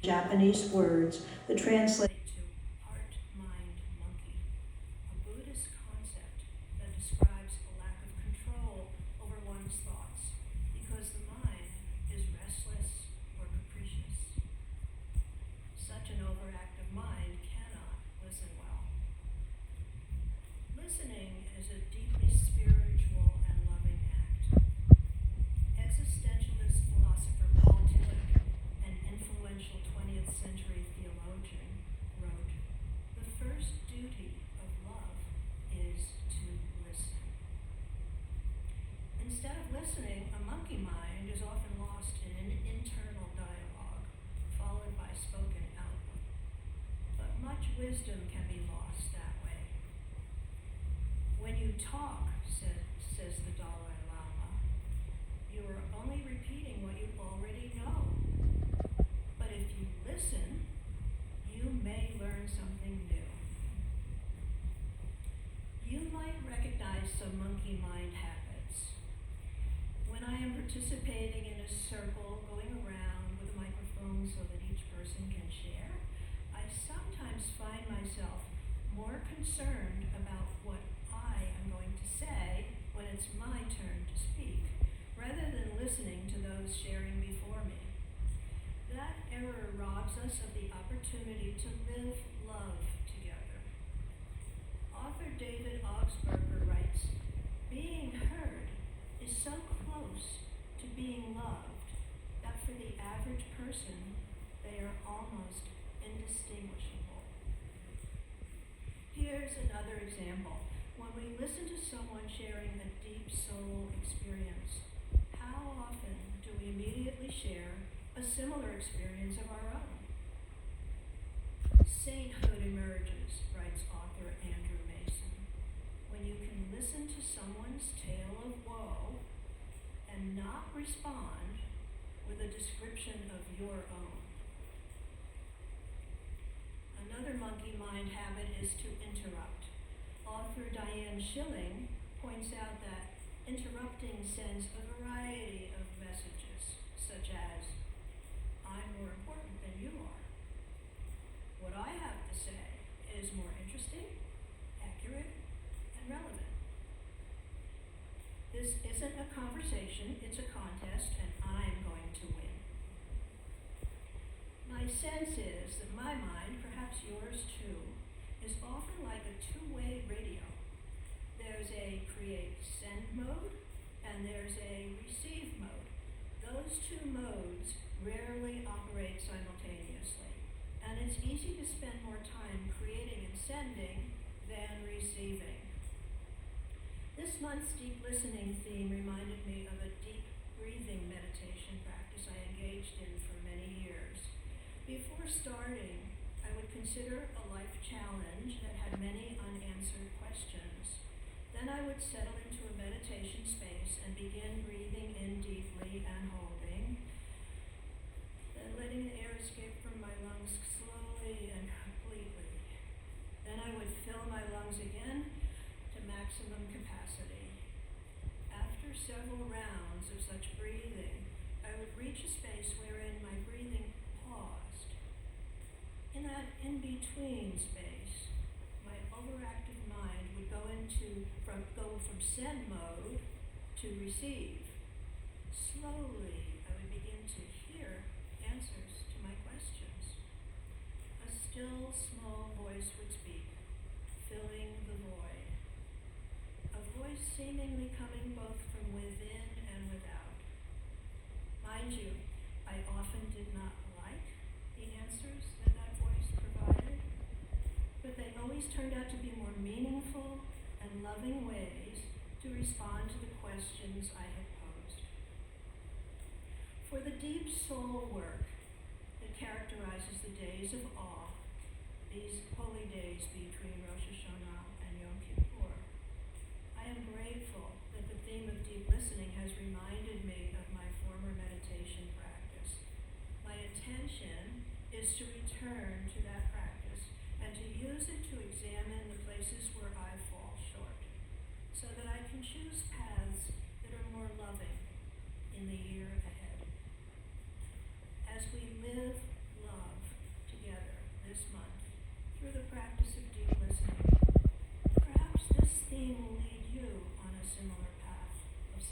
Japanese words that translate to heart, mind, monkey, a Buddhist concept that describes a lack of control over one's thoughts because the mind is restless or capricious. Such an overactive mind cannot listen well. Listening is a deeply spiritual and loving act. Existentialist philosopher Paul Tillich, an influential 20th century theologian, wrote, "The first duty of love is to listen." Instead of listening, a monkey mind is often lost in an internal dialogue, followed by spoken output. But much wisdom can be lost that way. When you talk, says the Dalai Lama, you are only repeating what you already know. But if you listen, you may learn something new. You might recognize some monkey mind habits. When I am participating in a circle, going around with a microphone so that each person can share, I sometimes find myself more concerned about what I am going to say when it's my turn to speak, rather than listening to those sharing before me. That error robs us of the opportunity to live love together. Author David Augsburger writes, "Being heard is so close to being loved that for the average person, they are almost indistinguishable." Here's another example. When we listen to someone sharing a deep soul experience, how often do we immediately share a similar experience of our own? Sainthood emerges, writes author Andrew Mason, when you can listen to someone's tale of woe and not respond with a description of your own. Another monkey mind habit is to interrupt. Author Diane Schilling points out that interrupting sends a variety of messages, such as, "I'm more important than you are. What I have to say is more interesting, accurate, and relevant. This isn't a conversation, it's a contest, and I'm going to win." My sense is that my mind, perhaps yours too, is often like a two-way radio. There's a create send mode, and there's a receive mode. Those two modes rarely operate simultaneously, and it's easy to spend more time creating and sending than receiving. This month's deep listening theme reminded me of a deep breathing meditation practice I engaged in for many years. Before starting, I would consider a life challenge that had many unanswered questions. Then I would settle into a meditation space and begin breathing in deeply and holding, then letting the air escape from my lungs slowly and completely. Then I would fill my lungs again to maximum capacity. After several rounds of such breathing, I would reach a space wherein my breathing paused. In that in-between space, my overactive mind would go from send mode to receive. Slowly, I would begin to hear answers to my questions. A still, small voice would speak, filling the void. A voice seemingly coming both from within and without. Mind you, I often did not like the answers that voice provided, but they always turned out to be more meaningful and loving ways to respond to the questions I had posed. For the deep soul work that characterizes the days of awe, these holy days between Rosh Hashanah and Yom Kippur, I am grateful that the theme of deep listening has reminded me of my former meditation practice. My intention is to return to that practice and to use it to examine the places where I fall short, so that I can choose paths that are more loving in the year ahead. As we live love,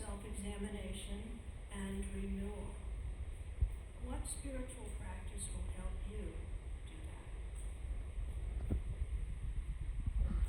self-examination, and renewal. What spiritual practice will help you